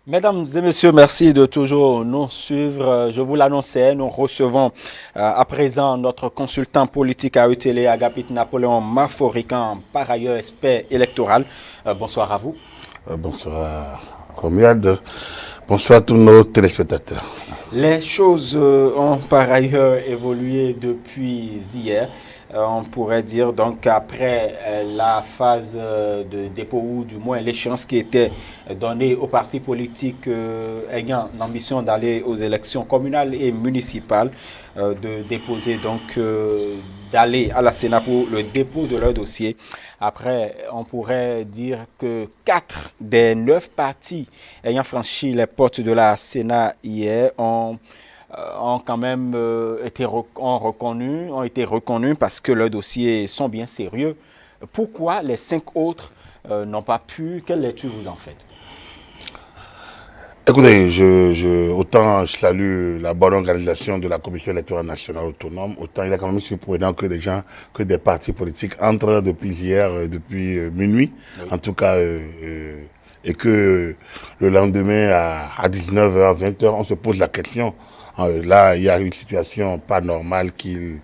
Mesdames et messieurs, merci de toujours nous suivre. Je vous l'annonçais, nous recevons à présent notre consultant politique à UTL, Agapit Napoléon Maforican, par ailleurs expert électoral. Bonsoir à vous. Bonsoir Romuald, bonsoir à tous nos téléspectateurs. Les choses ont par ailleurs évolué depuis hier. On pourrait dire donc après la phase de dépôt ou du moins l'échéance qui était donnée aux partis politiques ayant l'ambition d'aller aux élections communales et municipales, de déposer donc d'aller à la Sénat pour le dépôt de leur dossier. Après, on pourrait dire que 4 des 9 partis ayant franchi les portes de la Sénat hier ont quand même ont été reconnus parce que leurs dossiers sont bien sérieux. Pourquoi les 5 autres n'ont pas pu? Quelle lecture vous en faites? Écoutez, autant je salue la bonne organisation de la Commission électorale nationale autonome, autant il est quand même surprenant que des partis politiques entrent depuis hier, depuis minuit, oui. En tout cas, et que le lendemain à 19h, 20h, on se pose la question. Là, il y a une situation pas normale qu'il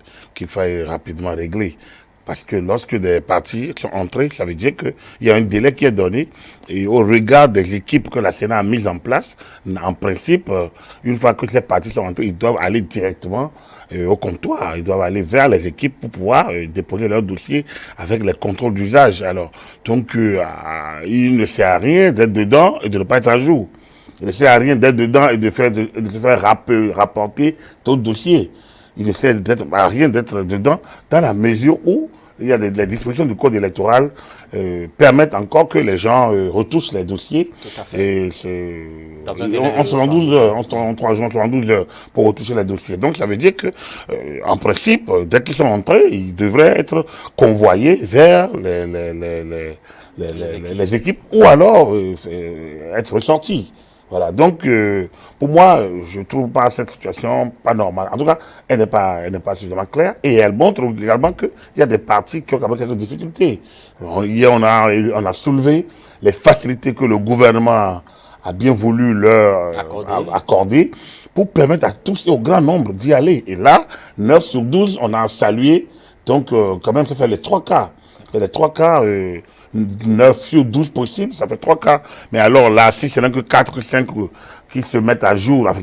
faille rapidement régler. Parce que lorsque des partis sont entrés, ça veut dire qu'il y a un délai qui est donné. Et au regard des équipes que la Sénat a mises en place, en principe, une fois que ces partis sont entrés, ils doivent aller directement au comptoir. Ils doivent aller vers les équipes pour pouvoir déposer leur dossier avec les contrôles d'usage. Alors, donc, il ne sert à rien d'être dedans et de ne pas être à jour. Il ne sert à rien d'être dedans et de se faire rapporter ton dossier. Il ne sert à rien d'être dedans dans la mesure où il y a les dispositions du code électoral permettent encore que les gens retouchent les dossiers. Tout à fait. Et en 72 heures, en 3 jours, en 72 heures pour retoucher les dossiers. Donc ça veut dire que, en principe, dès qu'ils sont entrés, ils devraient être convoyés vers les équipes ou alors être sortis. Voilà, donc pour moi, je ne trouve pas cette situation pas normale. En tout cas, elle n'est pas suffisamment claire et elle montre également qu'il y a des partis qui ont quand même quelques difficultés. Hier, on a soulevé les facilités que le gouvernement a bien voulu leur accorder pour permettre à tous et au grand nombre d'y aller. Et là, 9 sur 12, on a salué, donc quand même, ça fait les 3 quarts. Les 3 quarts... 9 sur 12 possibles, ça fait 3 cas. Mais alors là, si c'est que 4 ou 5 qui se mettent à jour, enfin,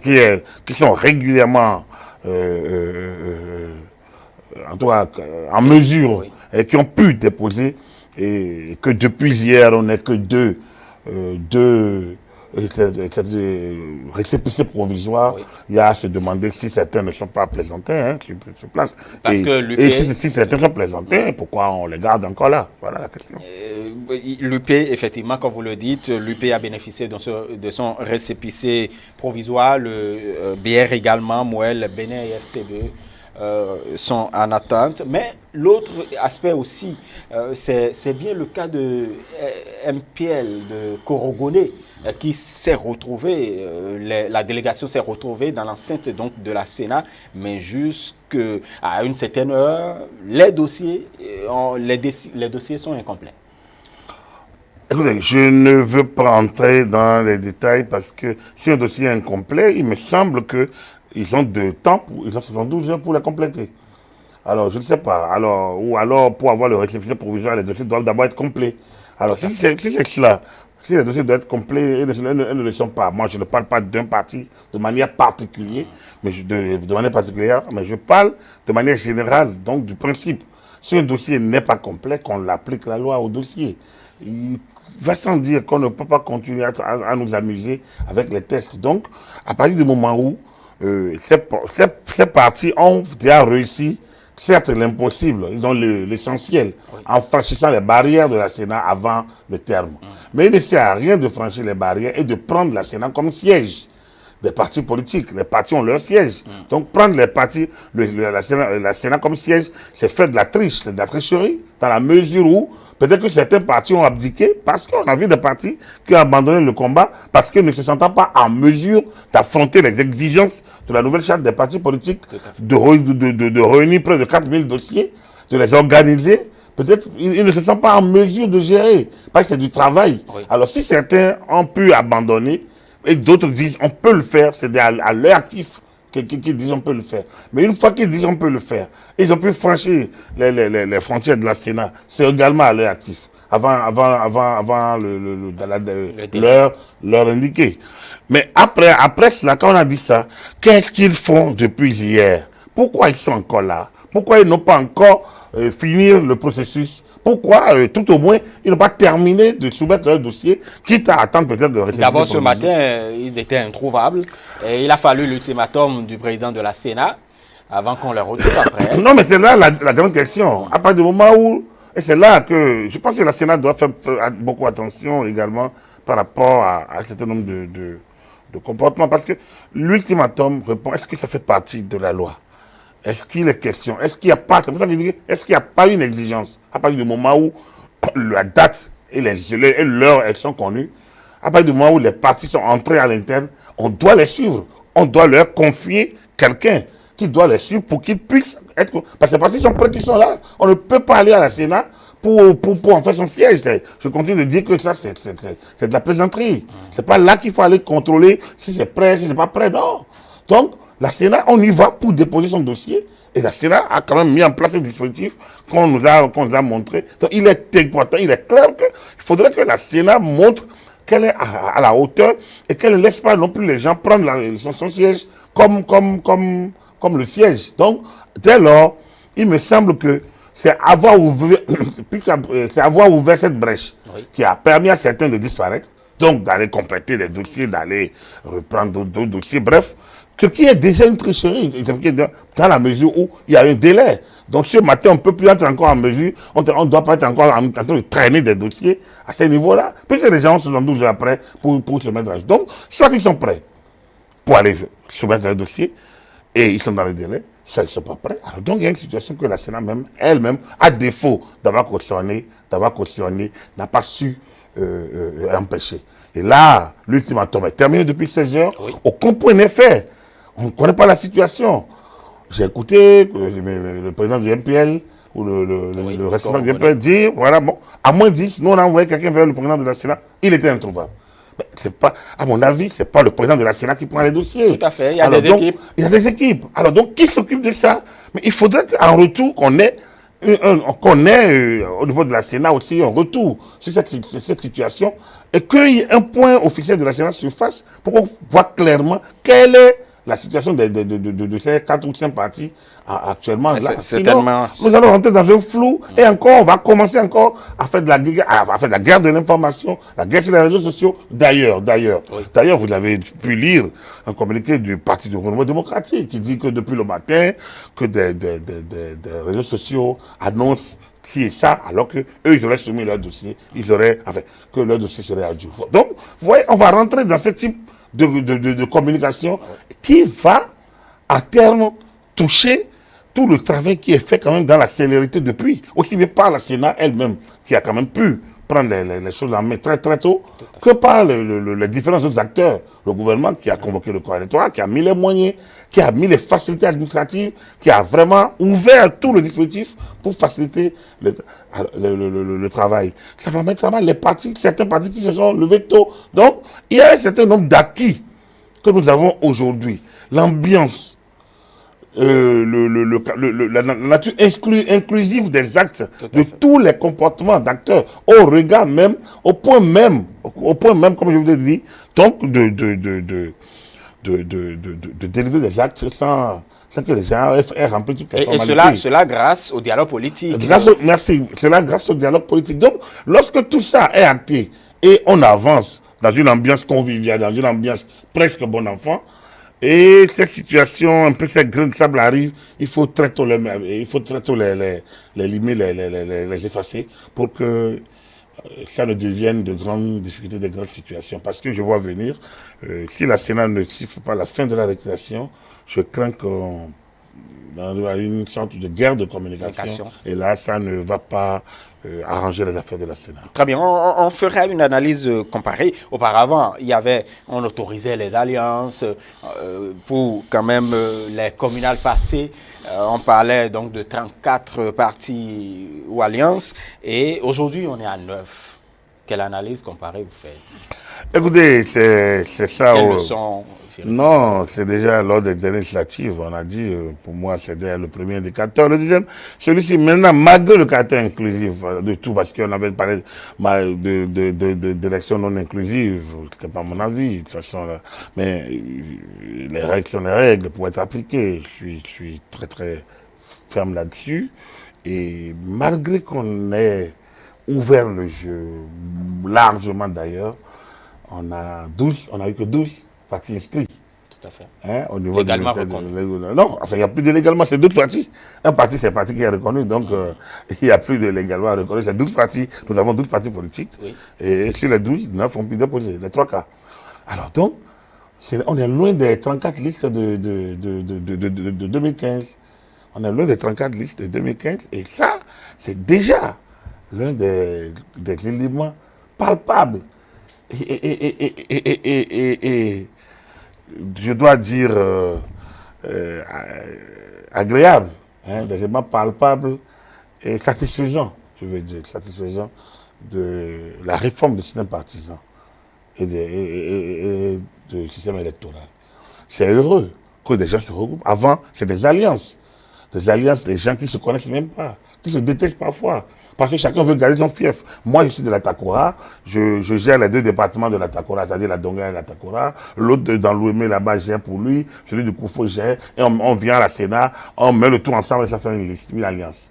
qui sont régulièrement en tout cas, en mesure, oui. Et qui ont pu déposer, et que depuis hier, on n'est que deux récépissés provisoires, oui. Il y a à se demander si certains ne sont pas plaisantés sur place. Parce et si certains sont plaisantés, pourquoi on les garde encore là? Voilà la question. L'UP, effectivement, comme vous le dites, l'UP a bénéficié de son récépissé provisoire, le BR également, Moël, Bénin et FCB. Sont en attente. Mais l'autre aspect aussi, c'est bien le cas de MPL, de Korogoné, qui s'est retrouvé, la délégation s'est retrouvée dans l'enceinte donc de la Sénat, mais jusqu'à une certaine heure, les dossiers sont incomplets. Écoutez, je ne veux pas entrer dans les détails parce que si un dossier est incomplet, il me semble que ils ont ils ont 72 heures pour la compléter. Alors, je ne sais pas. Ou alors, pour avoir le récépissé provisoire, les dossiers doivent d'abord être complets. Alors, si c'est cela, si les dossiers doivent être complets et ne le sont pas, moi, je ne parle pas d'un parti de manière particulière, mais je parle de manière générale, donc du principe. Si un dossier n'est pas complet, qu'on applique la loi au dossier. Il va sans dire qu'on ne peut pas continuer à nous amuser avec les tests. Donc, à partir du moment où ces partis ont déjà réussi, certes l'impossible, ils ont l'essentiel, oui. En franchissant les barrières de la Sénat avant le terme. Mais il ne sert à rien de franchir les barrières et de prendre la Sénat comme siège des partis politiques. Les partis ont leur siège. Donc prendre les partis, la Sénat comme siège, c'est faire de la triche, de la tricherie, dans la mesure où peut-être que certains partis ont abdiqué parce qu'on a vu des partis qui ont abandonné le combat parce qu'ils ne se sentant pas en mesure d'affronter les exigences de la nouvelle charte des partis politiques, de réunir près de 4000 dossiers, de les organiser. Peut-être qu'ils ne se sentent pas en mesure de gérer parce que c'est du travail. Oui. Alors si certains ont pu abandonner, Et d'autres disent on peut le faire, c'est à leur actif qui disent on peut le faire. Mais une fois qu'ils disent on peut le faire, ils ont pu franchir les frontières de la Sénat, c'est également à leur actif. Avant leur indiquer. Mais après cela, quand on a dit ça, qu'est-ce qu'ils font depuis hier? Pourquoi ils sont encore là? Pourquoi ils n'ont pas encore fini le processus? Pourquoi, tout au moins, ils n'ont pas terminé de soumettre leur dossier, quitte à attendre peut-être de recevoir. D'abord, ce matin, ils étaient introuvables. Et il a fallu l'ultimatum du président de la Sénat avant qu'on les retrouve après. Non, mais c'est là la grande question. À partir du moment où... Et c'est là que je pense que la Sénat doit faire beaucoup attention également par rapport à un certain nombre de comportements. Parce que l'ultimatum répond, est-ce que ça fait partie de la loi? Est-ce qu'il est question? Est-ce qu'il n'y a pas... C'est pour ça que je dis, est-ce qu'il n'y a pas une exigence? À partir du moment où la date et l'heure, elles sont connues, à partir du moment où les partis sont entrés à l'interne, on doit les suivre. On doit leur confier quelqu'un qui doit les suivre pour qu'ils puissent être... Parce que les partis sont prêts, qui sont là. On ne peut pas aller à la Sénat pour en faire son siège. Je continue de dire que ça, c'est de la plaisanterie. C'est pas là qu'il faut aller contrôler si c'est prêt, si c'est pas prêt, non. Donc, la Sénat, on y va pour déposer son dossier. Et la Sénat a quand même mis en place un dispositif qu'on nous a montré. Donc, il est important, il est clair qu'il faudrait que la Sénat montre qu'elle est à la hauteur et qu'elle ne laisse pas non plus les gens prendre son siège comme le siège. Donc, dès lors, il me semble que c'est avoir ouvert cette brèche qui a permis à certains de disparaître, donc d'aller compléter les dossiers, d'aller reprendre d'autres dossiers, bref, ce qui est déjà une tricherie, dans la mesure où il y a un délai. Donc ce matin, on ne peut plus être encore en mesure, on ne doit pas être encore en train de traîner des dossiers à ce niveau-là, puisque les gens ont 72 heures après pour se mettre à jour. Donc, soit ils sont prêts pour aller soumettre leur dossier, et ils sont dans le délai, ça, ils ne sont pas prêts. Alors donc il y a une situation que la Sénat elle-même, à défaut d'avoir cautionné, n'a pas su empêcher. Et là, l'ultimatum est terminé depuis 16 heures, aucun point n'est fait. On ne connaît pas la situation. J'ai écouté le président du MPL ou le responsable du MPL dire, voilà, bon, à moins 10, nous on a envoyé quelqu'un vers le président de la Sénat, il était introuvable. Mais c'est pas, à mon avis, c'est pas le président de la Sénat qui prend les dossiers. Tout à fait, il y a des équipes. Il y a des équipes. Alors donc, qui s'occupe de ça? Mais il faudrait qu'en retour, qu'on ait au niveau de la Sénat aussi un retour sur cette situation et qu'il y ait un point officiel de la Sénat surface pour qu'on voit clairement quelle est la situation de ces 4 ou 5 partis actuellement. Là. Sinon, nous allons rentrer dans un flou et encore, on va commencer encore à faire de la guerre de l'information, la guerre sur les réseaux sociaux. D'ailleurs, vous avez pu lire un communiqué du Parti du Renouveau démocratique qui dit que depuis le matin, que des réseaux sociaux annoncent ci et ça, alors que eux ils auraient soumis leur dossier, que leur dossier serait à jour. Donc, vous voyez, on va rentrer dans ce type de communication qui va à terme toucher tout le travail qui est fait quand même dans la célérité depuis, aussi bien par la Sénat elle-même, qui a quand même pu prendre les choses en main très très tôt, que par les différents autres acteurs. Le gouvernement qui a convoqué le corps électoral, qui a mis les moyens, qui a mis les facilités administratives, qui a vraiment ouvert tout le dispositif pour faciliter le travail. Ça va mettre vraiment certains partis qui se sont levés tôt. Donc, il y a un certain nombre d'acquis que nous avons aujourd'hui. L'ambiance, la nature inclusive des actes, de tous les comportements d'acteurs, au regard même, au point même, comme je vous ai dit, donc de délivrer des actes sans que les gens aient rempli toutes les formalités. Et cela grâce au dialogue politique. Merci. Cela grâce au dialogue politique. Donc, lorsque tout ça est acté et on avance dans une ambiance conviviale, dans une ambiance presque bon enfant, et cette situation, un peu cette graine de sable arrive, il faut très tôt les effacer pour que ça ne devienne de grandes difficultés, de grandes situations. Parce que je vois venir, si la Sénat ne siffle pas la fin de la récréation, je crains qu'on a une sorte de guerre de communication. Et là, ça ne va pas arranger les affaires de la Sénat. Très bien, on ferait une analyse comparée. Auparavant, on autorisait les alliances pour quand même les communales passées. On parlait donc de 34 partis ou alliances et aujourd'hui on est à 9. Quelle analyse comparée vous faites? Écoutez, c'est ça. Quelles leçons? Non, c'est déjà lors des dernières législatives, on a dit, pour moi, c'est déjà le premier indicateur. Le deuxième, celui-ci, maintenant, malgré le caractère inclusif de tout, parce qu'on avait parlé d'élections non inclusives, c'était pas mon avis, de toute façon, là. Mais les règles sont les règles pour être appliquées. Je suis très, très ferme là-dessus. Et malgré qu'on ait ouvert le jeu, largement d'ailleurs, on a eu que 12 partis inscrits. Tout à fait. Hein, au niveau Légalement reconnu. Non, enfin, il n'y a plus de légalement, c'est 12 partis. Un parti, c'est un parti qui est reconnu, donc il n'y a plus de légalement reconnu. C'est 12 partis, nous avons 12 partis politiques. Oui. Et sur les 12, 9 ont pu déposer, les 3 cas. Alors donc, on est loin des 34 listes de 2015. On est loin des 34 listes de 2015. Et ça, c'est déjà l'un des éléments palpables. Et je dois dire agréable, hein, des éléments palpables et satisfaisants, je veux dire, satisfaisants de la réforme du système partisan et du système électoral. C'est heureux que des gens se regroupent. Avant, c'est des alliances des gens qui ne se connaissent même pas, qui se détestent parfois. Parce que chacun veut garder son fief. Moi, je suis de la Takora, je gère les 2 départements de la Takora, c'est-à-dire la Donga et la Takora. L'autre dans l'Ouémé, là-bas, gère pour lui, celui du Koufou gère, et on vient à la Sénat, on met le tout ensemble et ça fait une liste, une alliance.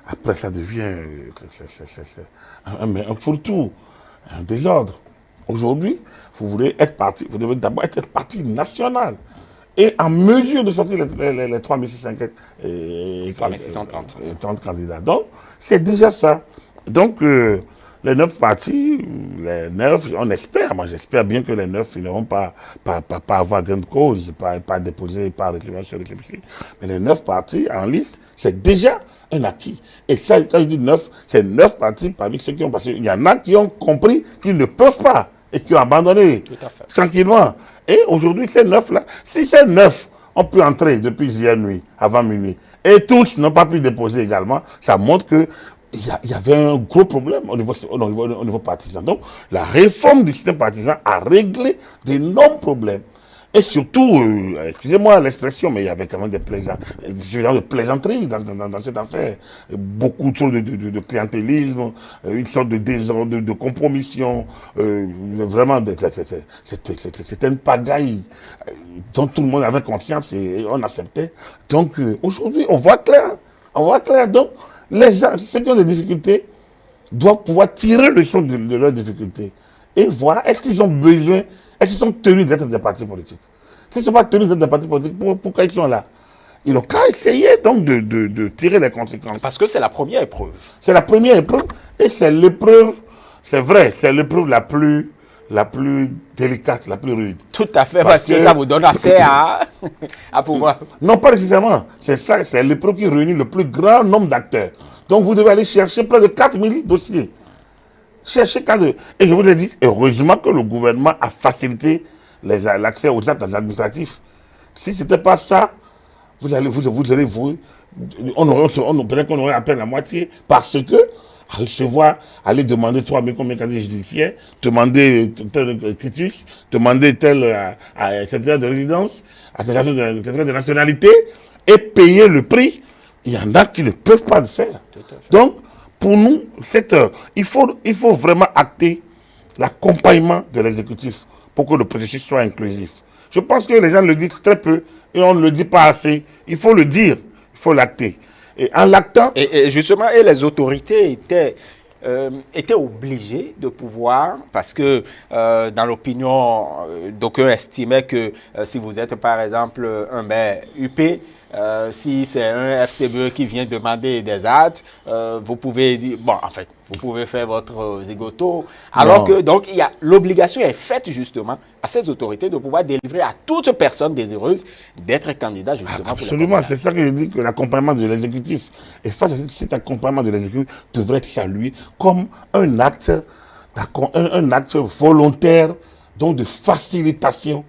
Après, ça devient un fourre-tout, un désordre. Aujourd'hui, vous voulez être parti, vous devez d'abord être un parti national. Et en mesure de sortir les 3630 candidats. Donc, c'est déjà ça. Donc, les 9 partis, les 9, on espère, moi j'espère bien que les 9 finiront pas avoir gain de cause, pas déposer, pas réclamation. Mais les 9 partis en liste, c'est déjà un acquis. Et ça, quand je dis 9, c'est 9 partis parmi ceux qui ont passé. Il y en a qui ont compris qu'ils ne peuvent pas et qui ont abandonné tranquillement. Et aujourd'hui, ces 9-là, si ces 9 ont pu entrer depuis hier nuit, avant minuit, et tous n'ont pas pu déposer également, ça montre que il y avait un gros problème au niveau partisan. Donc, la réforme du système partisan a réglé d'énormes problèmes. Et surtout, excusez-moi l'expression, mais il y avait quand même ce genre de plaisanterie dans cette affaire. Beaucoup trop de clientélisme, une sorte de désordre, de compromission. Vraiment, c'était une pagaille dont tout le monde avait conscience et on acceptait. Donc, aujourd'hui, on voit clair. On voit clair. Donc, les gens, ceux qui ont des difficultés, doivent pouvoir tirer le son de leurs difficultés et voir est-ce qu'ils ont besoin, est-ce qu'ils sont tenus d'être des partis politiques. S'ils ne sont pas tenus d'être des partis politiques, pourquoi ils sont là? Ils n'ont qu'à essayer donc de tirer les conséquences. Parce que c'est la première épreuve. C'est la première épreuve et c'est l'épreuve, c'est vrai, c'est l'épreuve la plus délicate, la plus rude. Tout à fait, parce que ça vous donne assez à pouvoir. Non, pas nécessairement. C'est ça, c'est l'épreuve qui réunit le plus grand nombre d'acteurs. Donc vous devez aller chercher près de 4000 dossiers. Chercher 4. Et je vous ai dit, heureusement que le gouvernement a facilité l'accès aux actes administratifs. Si ce n'était pas ça, on peut-être qu'on aurait à peine la moitié, parce que à recevoir, aller demander 3000 combien de casiers judiciaires, demander tel critique, demander tel certificat de résidence, certificat de nationalité, et payer le prix. Il y en a qui ne peuvent pas le faire. Donc, pour nous, il faut vraiment acter l'accompagnement de l'exécutif pour que le processus soit inclusif. Je pense que les gens le disent très peu et on ne le dit pas assez. Il faut le dire, il faut l'acter. Et en l'actant... Et justement, les autorités étaient obligées de pouvoir, parce que dans l'opinion, d'aucuns estimaient que si vous êtes par exemple un maire UP, si c'est un FCBE qui vient demander des actes, vous pouvez dire, bon, en fait, vous pouvez faire votre zigoto. Alors que, donc, l'obligation est faite justement à ces autorités de pouvoir délivrer à toute personne désireuse d'être candidat justement. Absolument, c'est ça que je dis, que l'accompagnement de l'exécutif, et face à cet accompagnement de l'exécutif, devrait être salué comme un acte volontaire, donc de facilitation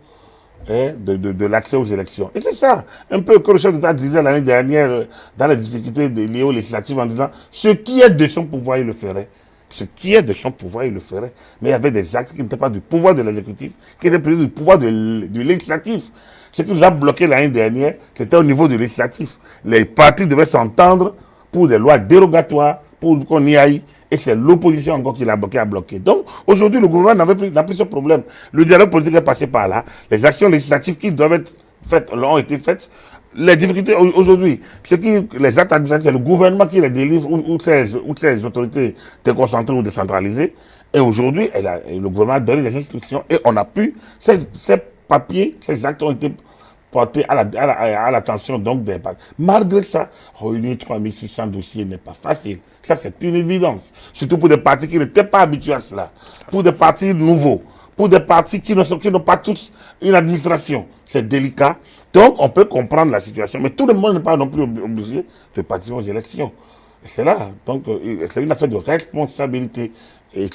de l'accès aux élections. Et c'est ça, un peu comme le chef d'État disait l'année dernière dans les difficultés liées aux législatives en disant ce qui est de son pouvoir, il le ferait. ce qui est de son pouvoir, il le ferait. Mais il y avait des actes qui n'étaient pas du pouvoir de l'exécutif, qui étaient prévus du pouvoir du législatif. Ce qui nous a bloqué l'année dernière, c'était au niveau du législatif. Les partis devaient s'entendre pour des lois dérogatoires, pour qu'on y aille. Et c'est l'opposition encore qui l'a bloqué à bloquer. Donc, aujourd'hui, le gouvernement n'a plus ce problème. Le dialogue politique est passé par là. Les actions législatives qui doivent être faites ont été faites. Les difficultés aujourd'hui, les actes administratifs, c'est le gouvernement qui les délivre ou ces autorités déconcentrées ou décentralisées. Et aujourd'hui, le gouvernement a donné des instructions et on a pu, ces papiers, ces actes ont été portés à l'attention donc des partis. Malgré ça, réunir 3600 dossiers n'est pas facile. Ça, c'est une évidence. Surtout pour des partis qui n'étaient pas habitués à cela. Pour des partis nouveaux. Pour des partis qui n'ont pas tous une administration. C'est délicat. Donc, on peut comprendre la situation. Mais tout le monde n'est pas non plus obligé de participer aux élections. Et c'est là. Donc, c'est une affaire de responsabilité. Et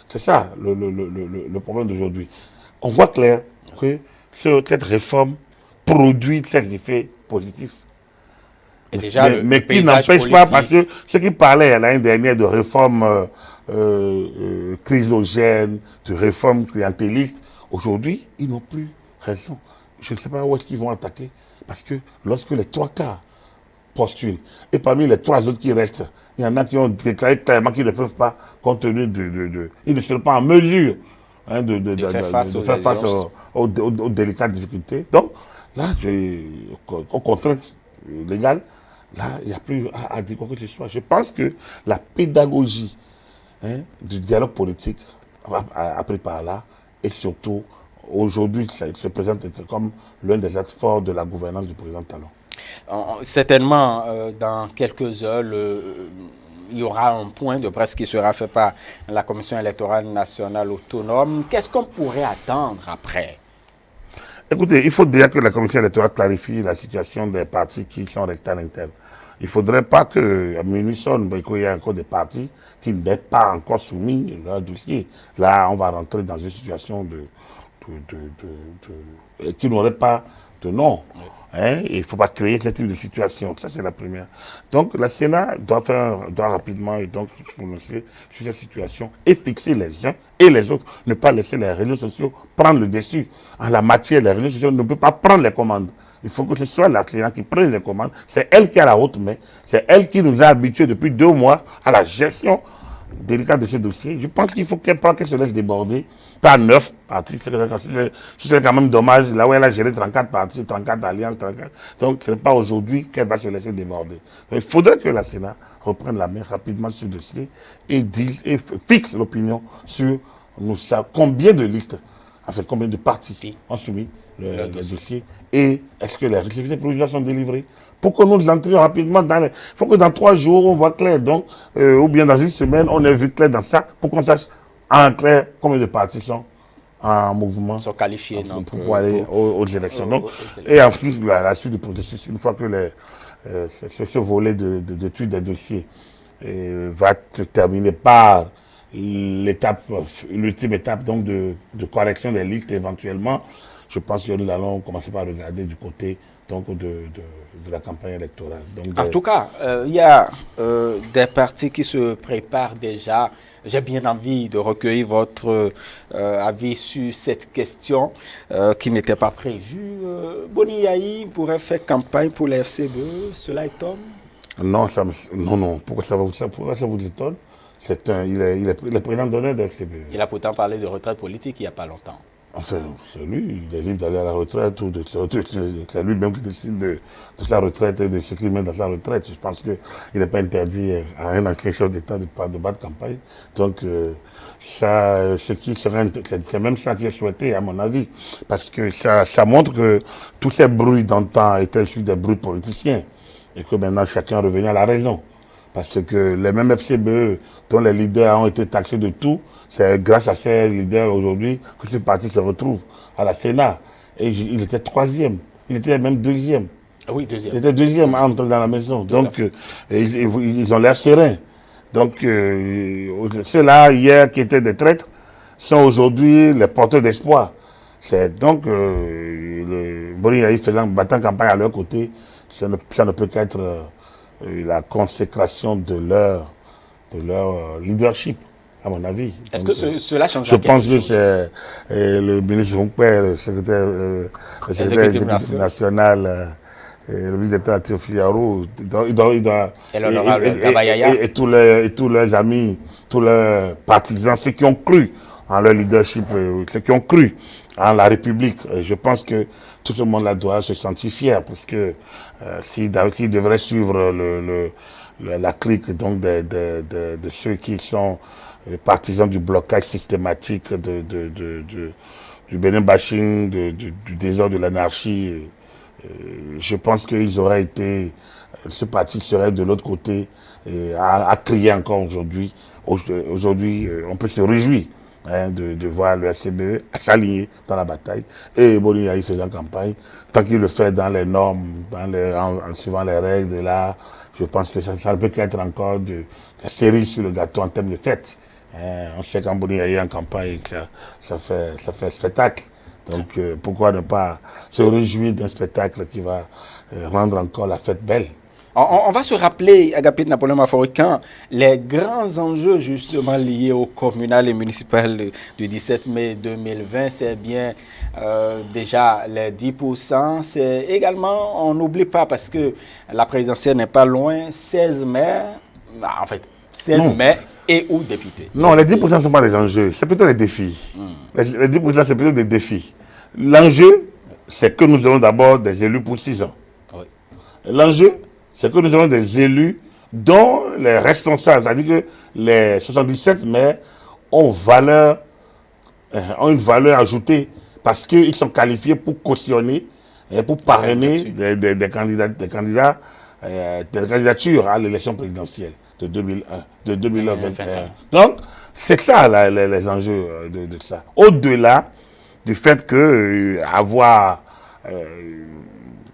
c'est ça le problème d'aujourd'hui. On voit clair que cette réforme produit ses effets positifs. Et déjà, mais qui n'empêche pas, parce que ceux qui parlaient l'année dernière de réformes chrysogènes, de réformes clientélistes, aujourd'hui, ils n'ont plus raison. Je ne sais pas où est-ce qu'ils vont attaquer, parce que lorsque les 3 quarts postulent, et parmi les 3 autres qui restent, il y en a qui ont déclaré clairement qu'ils ne peuvent pas, compte tenu ils ne seront pas en mesure de faire face aux délicates difficultés. Donc, là, aux contraintes légales, là, il n'y a plus à dire quoi que ce soit. Je pense que la pédagogie du dialogue politique a pris par là, et surtout, aujourd'hui, ça se présente comme l'un des actes forts de la gouvernance du président Talon. Certainement, dans quelques heures, il y aura un point de presse qui sera fait par la Commission électorale nationale autonome. Qu'est-ce qu'on pourrait attendre après? Écoutez, il faut déjà que la Commission électorale clarifie la situation des partis qui sont restés à l'interne. Il ne faudrait pas qu'à minuit sonne, qu'il y ait encore des partis qui n'aient pas encore soumis leur dossier. Là, on va rentrer dans une situation qui n'aurait pas de nom. Il ne faut pas créer ce type de situation. Ça, c'est la première. Donc, la Sénat doit rapidement donc, prononcer sur cette situation et fixer les uns et les autres. Ne pas laisser les réseaux sociaux prendre le dessus. En la matière, les réseaux sociaux ne peuvent pas prendre les commandes. Il faut que ce soit la Sénat qui prenne les commandes. C'est elle qui a la haute main. C'est elle qui nous a habitués depuis 2 mois à la gestion délicate de ce dossier. Je pense qu'il faut qu'elle se laisse déborder par 9 partis. C'est quand même dommage, là où elle a géré 34 partis, 34 alliances, 34. Donc, ce n'est pas aujourd'hui qu'elle va se laisser déborder. Donc, il faudrait que la Sénat reprenne la main rapidement sur ce dossier et fixe l'opinion sur combien de listes, enfin combien de partis ont soumis le dossier et est-ce que les récépissés provisoires sont délivrés. Pour que nous entrions rapidement il faut que dans 3 jours, on voit clair. Donc, ou bien dans une semaine, on ait vu clair dans ça, pour qu'on sache en clair combien de partis sont en mouvement. Sont qualifiés pour aller aux élections. Donc, et ensuite, la suite du processus, une fois que ce volet d'étude des dossiers va se terminer par l'ultime étape donc de correction des listes éventuellement, je pense que nous allons commencer par regarder du côté donc de la campagne électorale. Donc, en tout cas, il y a des partis qui se préparent déjà. J'ai bien envie de recueillir votre avis sur cette question qui n'était pas prévue. Boni Yayi pourrait faire campagne pour les FCBE, cela étonne? Non, non. Pourquoi ça vous étonne? Il est président d'honneur de FCBE. Il a pourtant parlé de retraite politique il n'y a pas longtemps. Enfin, c'est lui, il est libre d'aller à la retraite ou c'est lui-même qui décide de sa retraite et de ce qu'il met dans sa retraite. Je pense qu'il n'est pas interdit à un ancien chef d'État de battre campagne. Donc, c'est même ça qui est souhaité, à mon avis. Parce que ça montre que tous ces bruits d'antan étaient issus des bruits politiciens. Et que maintenant, chacun est revenu à la raison. Parce que les mêmes FCBE, dont les leaders ont été taxés de tout, c'est grâce à ces leaders aujourd'hui que ce parti se retrouve à la Sénat. Et il était 3e. Il était même 2e. Oui, 2e. Il était 2e à entrer dans la maison. Donc, ils ont l'air sereins. Donc, ceux-là, hier, qui étaient des traîtres, sont aujourd'hui les porteurs d'espoir. C'est donc, Boni Yayi battant campagne à leur côté, ça ne peut qu'être la consécration de leur leadership. à mon avis. Est-ce Donc, que cela change je pense quelque que chose? c'est le ministre Jonquet, le secrétaire exécutif national, le ministre d'État Théophile, Et l'honorable Gabayaya? et tous leurs amis, tous leurs partisans, ceux qui ont cru en leur leadership, ceux qui ont cru en la République. Et je pense que tout ce monde-là doit se sentir fier parce que s'il devrait suivre la clique donc de ceux qui sont partisans du blocage systématique du Bénin bashing, du désordre, de l'anarchie, je pense qu'ils auraient été, ce parti serait de l'autre côté et à crier encore aujourd'hui. Aujourd'hui, on peut se réjouir de voir le FCBE s'aligner dans la bataille et Boni Yahi faisant campagne. Tant qu'il le fait dans les normes, en suivant les règles de l'art, je pense que ça ne peut qu'être encore de la cerise sur le gâteau en termes de fête. On sait qu'en Boni Yahi en campagne, ça fait un spectacle. Donc pourquoi ne pas se réjouir d'un spectacle qui va rendre encore la fête belle. On va se rappeler, Agapit Napoléon Mafaurican, les grands enjeux justement liés au communal et municipal du 17 mai 2020. C'est bien déjà les 10%. C'est également, on n'oublie pas parce que la présidentielle n'est pas loin, 16 maires, en fait, 16 maires et ou députés. Non, les 10% ne sont pas des enjeux, c'est plutôt les défis. Les 10% c'est plutôt des défis. L'enjeu, c'est que nous avons d'abord des élus pour 6 ans. Oui. L'enjeu, c'est que nous avons des élus dont les responsables, c'est-à-dire que les 77 maires ont une valeur ajoutée parce qu'ils sont qualifiés pour cautionner et pour parrainer des candidatures à l'élection présidentielle de 2021. Donc, c'est ça les enjeux de ça. Au-delà du fait que avoir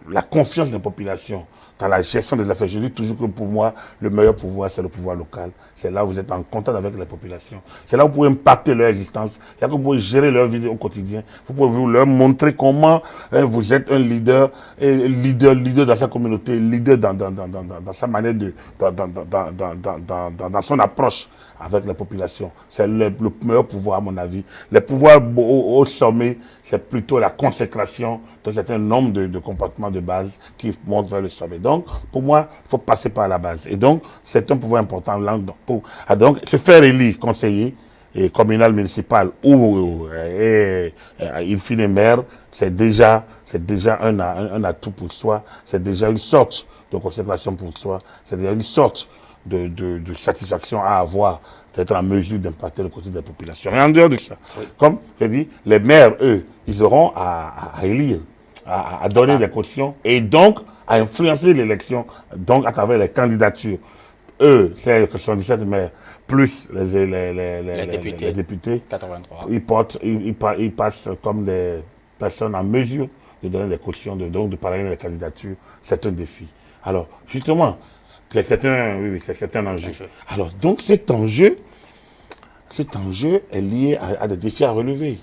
la confiance des populations dans la gestion des affaires. Je dis toujours que pour moi, le meilleur pouvoir, c'est le pouvoir local. C'est là où vous êtes en contact avec les populations. C'est là où vous pouvez impacter leur existence. C'est là que vous pouvez gérer leur vie au quotidien. Vous pouvez leur montrer comment vous êtes un leader, leader dans sa communauté, leader dans sa manière dans son approche avec les populations. C'est le meilleur pouvoir, à mon avis. Les pouvoirs au sommet, c'est plutôt la consécration d'un certain nombre de comportements de base qui montent vers le sommet. Donc, pour moi, il faut passer par la base. Et donc, c'est un pouvoir important. Donc, se faire élire conseiller et communal, municipal ou in fine maire, c'est déjà un atout pour soi. C'est déjà une sorte de consécration pour soi. C'est déjà une sorte de satisfaction à avoir, d'être en mesure d'impacter le côté des populations. Et en dehors de ça, comme je dis, les maires, eux, ils auront à élire, à donner des cautions et donc à influencer l'élection, donc à travers les candidatures. Eux, c'est 77 maires, plus les députés, 83. Ils passent comme des personnes en mesure de donner des cautions, donc de parrainer les candidatures. C'est un défi. Alors, justement, c'est un enjeu. Alors, donc cet enjeu est lié à des défis à relever.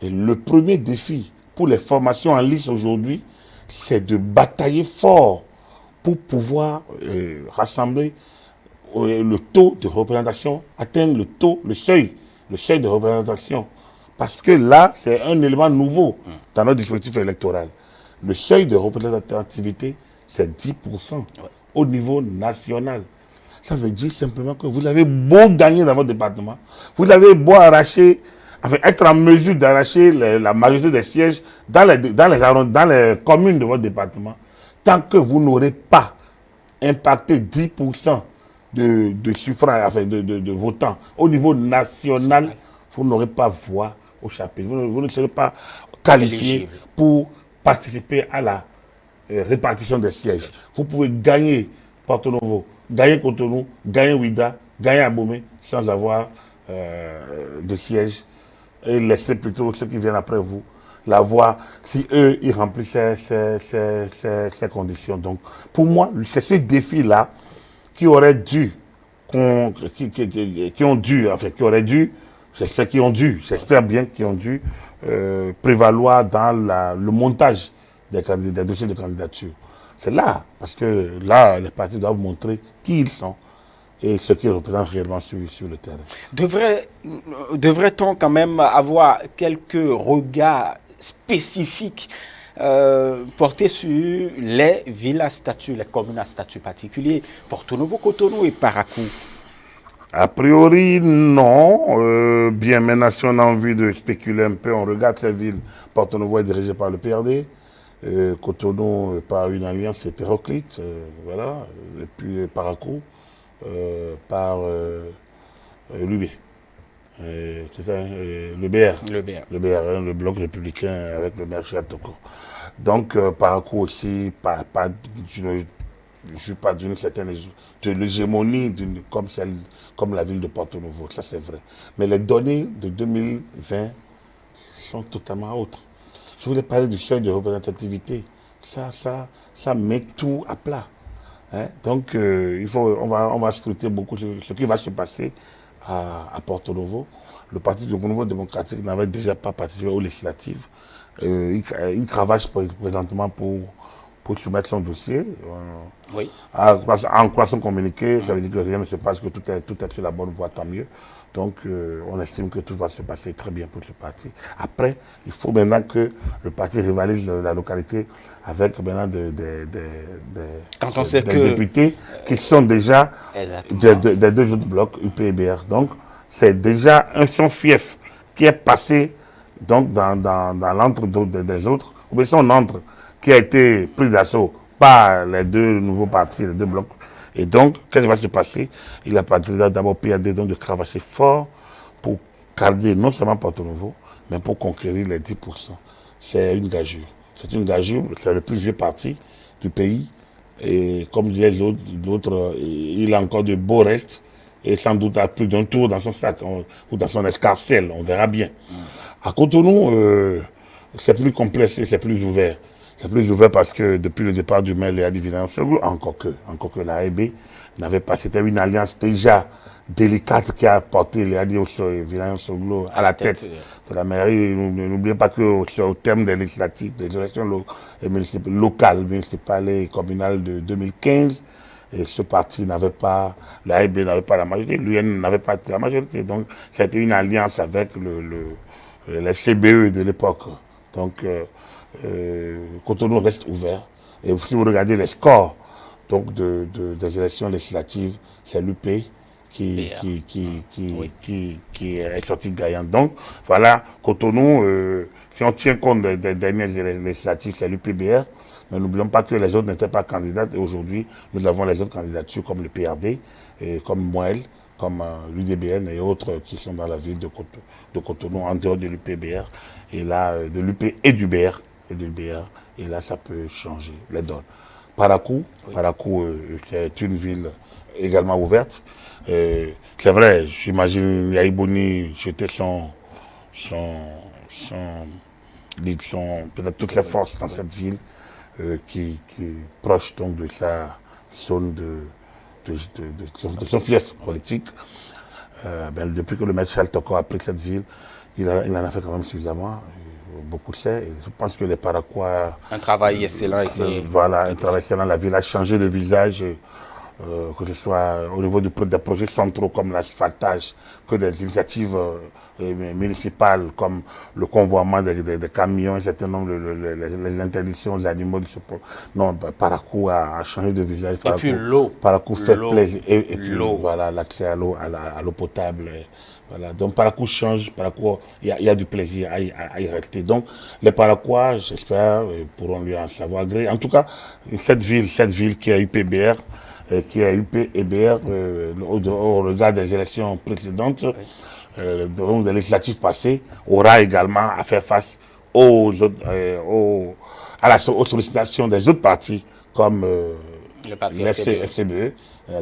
Et le premier défi pour les formations en lice aujourd'hui, c'est de batailler fort pour pouvoir rassembler le taux de représentation, atteindre le seuil de représentation. Parce que là, c'est un élément nouveau dans notre dispositif électoral. Le seuil de représentativité, c'est 10%. Au niveau national. Ça veut dire simplement que vous avez beau gagner dans votre département, vous avez beau arracher, être en mesure d'arracher la majorité des sièges dans les communes de votre département, tant que vous n'aurez pas impacté 10% de suffrages, de votants au niveau national, vous n'aurez pas voix au chapitre. Vous ne serez pas qualifié pour participer à la répartition des sièges. Vous pouvez gagner Porto Novo, gagner Cotonou, gagner Ouida, gagner Abomey sans avoir de siège et laisser plutôt ceux qui viennent après vous la voix si eux ils remplissent ces conditions. Donc pour moi, c'est ce défi-là qui aurait dû, j'espère bien qu'ils ont dû prévaloir dans le montage des dossiers de candidature. C'est là, parce que là, les partis doivent montrer qui ils sont, et ce qu'ils représentent réellement sur le terrain. Devrait-on quand même avoir quelques regards spécifiques portés sur les villes à statut, les communes à statut particulier, Porto Novo, Cotonou et Paracou? A priori, non. Bien maintenant, si on a envie de spéculer un peu, on regarde ces villes. Porto Novo est dirigé par le PRD. Cotonou par une alliance hétéroclite, voilà. Et puis Paracou par l'UB. C'est ça, le BR. Le BR. Le BR, hein, le bloc républicain avec le maire Chatoko. Donc, Paracou aussi, je ne suis pas d'une certaine de l'hégémonie comme la ville de Porto Novo, ça c'est vrai. Mais les données de 2020 sont totalement autres. Je voulais parler du seuil de représentativité. Ça met tout à plat. Hein? Donc, on va scruter beaucoup ce qui va se passer à Porto Novo. Le Parti du Nouveau démocratique n'avait déjà pas participé aux législatives. Il travaille présentement pour soumettre son dossier. Oui. En croissant communiqué, ça veut dire que rien ne se passe, que tout est sur la bonne voie, tant mieux. Donc, on estime que tout va se passer très bien pour ce parti. Après, il faut maintenant que le parti rivalise la localité avec maintenant des députés qui sont déjà des deux autres blocs, UP et BR. Donc, c'est déjà son fief qui est passé donc, dans l'entre des autres, ou bien son entre qui a été pris d'assaut par les deux nouveaux partis, les deux blocs. Et donc, qu'est-ce qui va se passer? Il a parti d'abord PAD donc de cravasser fort pour garder non seulement Porto Novo, mais pour conquérir les 10%. C'est une gageure. C'est une gageure, c'est le plus vieux parti du pays. Et comme disait l'autre, il a encore de beaux restes. Et sans doute à plus d'un tour dans son sac ou dans son escarcelle, on verra bien. À Cotonou, c'est plus complexe et c'est plus ouvert. C'est plus ouvert parce que depuis le départ du maire Léa Villan-Soglo, encore que la AEB n'avait pas, c'était une alliance déjà délicate qui a porté Léa Villan-Soglo à la tête de la mairie. N'oubliez pas qu'au terme des législatives, des élections locales, municipales et communales de 2015, et ce parti n'avait pas, la AEB n'avait pas la majorité, l'UN n'avait pas la majorité. Donc, c'était une alliance avec le FCBE de l'époque. Donc, Cotonou reste ouvert. Et si vous regardez les scores donc des élections législatives, c'est l'UP qui est sorti gagnant. Donc, voilà, Cotonou, si on tient compte des dernières législatives, c'est l'UPBR. Mais n'oublions pas que les autres n'étaient pas candidates. Et aujourd'hui, nous avons les autres candidatures comme le PRD, et comme Moël, comme l'UDBN et autres qui sont dans la ville de Cotonou, en dehors de l'UPBR. Et là, de l'UP et du BR. Et là, ça peut changer les donnes. Paracou, c'est une ville également ouverte. C'est vrai, j'imagine Yaïbouni jeter peut-être toutes ses forces dans cette ville qui est proche donc de sa zone de son fief politique. Depuis que le maître Charles Toko a pris cette ville, il en a fait quand même suffisamment. Beaucoup de ça. Je pense que les Paraquois. Un travail excellent. Voilà, un travail excellent. La ville a changé de visage, que ce soit au niveau des projets centraux comme l'asphaltage, que des initiatives municipales comme le convoiement des camions, un certain nombre les interdictions aux animaux. Non, Paracou a changé de visage. Et puis l'eau. Paracou fait plaisir. Et puis voilà, l'accès à l'eau potable. Voilà. Donc Paracou change, il y a du plaisir à y rester. Donc les Paraquois, j'espère, pourront lui en savoir gré. En tout cas, cette ville qui a UPBR, qui a UP et BR, au regard des élections précédentes, des législatives passées, aura également à faire face aux sollicitations des autres partis, comme le parti FCBE,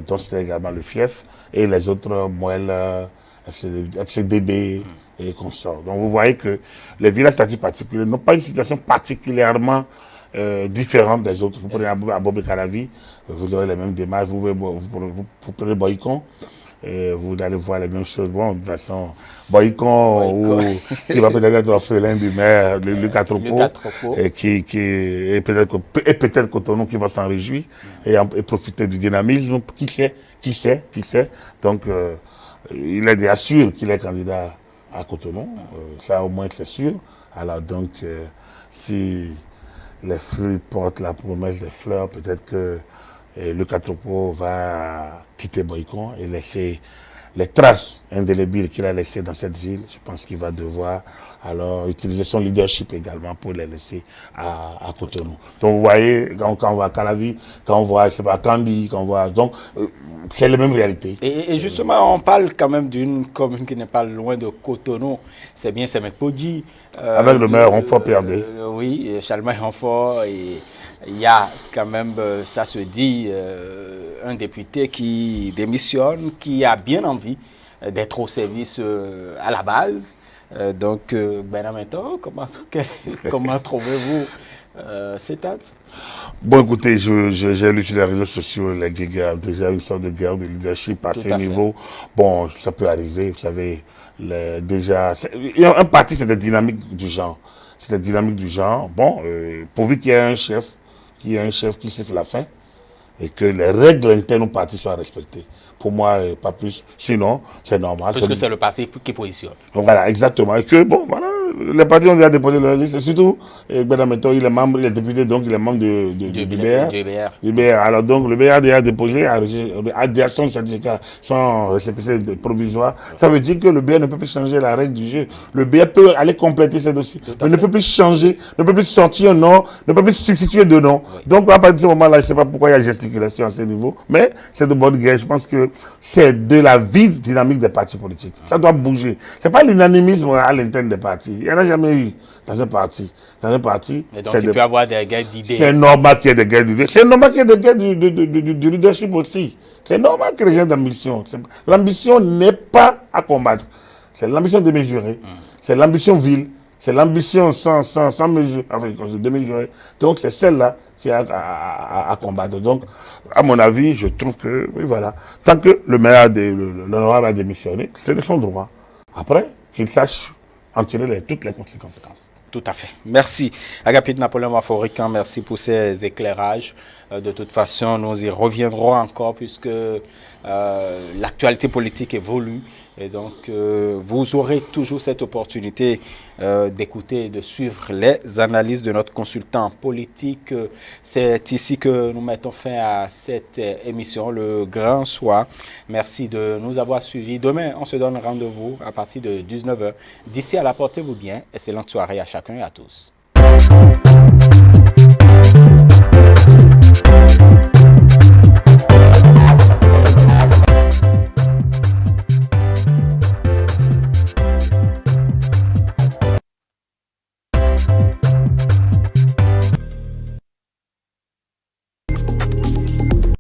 dont c'était également le fief, et les autres Moël, FCDB et consorts. Donc vous voyez que les villes à statut particulier n'ont pas une situation particulièrement différente des autres. Vous prenez Abobe Caravi, vous aurez les mêmes démarches. Vous prenez Boycon, vous allez voir les mêmes choses. Bon, de toute façon, Boycon, ou qui va peut-être être orphelin du maire, Luc Atropo, et et peut-être Cotonou qui va s'en réjouir et profiter du dynamisme. Qui sait. Donc, il est déjà sûr qu'il est candidat à Cotonou. Ça, au moins, c'est sûr. Alors, donc, si les fruits portent la promesse des fleurs, peut-être que Luc Atropo va quitter Boycon et laisser les traces indélébiles qu'il a laissées dans cette ville. Je pense qu'il va devoir alors utiliser son leadership également pour les laisser à Cotonou. Donc vous voyez, quand on voit Calavi, quand on voit, je sais pas, Kandi, quand on voit... Donc, c'est la même réalité. Et justement, on parle quand même d'une commune qui n'est pas loin de Cotonou. C'est bien Semek-Podji. Avec le maire Ronfort PRD. Oui, Chalmain Ronfort. Et il y a quand même, ça se dit, un député qui démissionne, qui a bien envie d'être au service à la base. Donc, Benameto, comment trouvez-vous ces dates? Bon, écoutez, j'ai lu sur les réseaux sociaux les guerres, déjà une sorte de guerre de leadership à ce niveau. Bon, ça peut arriver, vous savez, déjà, un parti, c'est des dynamiques du genre. C'est des dynamiques du genre. Bon, pourvu qu'il y ait un chef, qui siffle la fin, et que les règles internes au parti soient respectées. Pour moi, pas plus. Sinon, c'est normal. Parce que c'est le parti qui positionne. Donc, voilà, exactement. Et que, bon, voilà, les partis ont déjà déposé leur liste. Surtout, Benameto, il est membre, il est député, donc il est membre du BR. Alors, donc, le BR a déjà déposé, a déjà son certificat, son récépissé provisoire. Ça veut dire que le BR ne peut plus changer la règle du jeu. Le BR peut aller compléter ce dossier, mais ne peut plus changer, ne peut plus sortir un nom, ne peut plus substituer de nom. Oui. Donc, à partir de ce moment-là, je ne sais pas pourquoi il y a gesticulation à ce niveau, mais c'est de bonne guerre. Je pense que c'est de la vie dynamique des partis politiques. Ça doit bouger. C'est pas l'unanimisme à l'interne des partis. Il n'y en a jamais eu dans un parti. Et donc, il peut y avoir des guerres d'idées. C'est normal qu'il y ait des guerres d'idées. C'est normal qu'il y ait des guerres du leadership aussi. C'est normal que les gens d'ambition. L'ambition n'est pas à combattre. C'est l'ambition démesurée. C'est l'ambition vile. C'est l'ambition sans mesure. Enfin, démesurée. Donc, c'est celle-là qui a à combattre. Donc, à mon avis, je trouve que, oui, voilà. Tant que le maire, l'honorable a démissionné, c'est de son droit. Après, qu'il sache en tirer toutes les conséquences. Tout à fait. Merci. Agapit Napoléon Waforican, merci pour ces éclairages. De toute façon, nous y reviendrons encore puisque l'actualité politique évolue. Et donc, vous aurez toujours cette opportunité d'écouter et de suivre les analyses de notre consultant politique. C'est ici que nous mettons fin à cette émission, le Grand Soir. Merci de nous avoir suivis. Demain, on se donne rendez-vous à partir de 19 h. D'ici à là, portez-vous bien. Excellente soirée à chacun et à tous.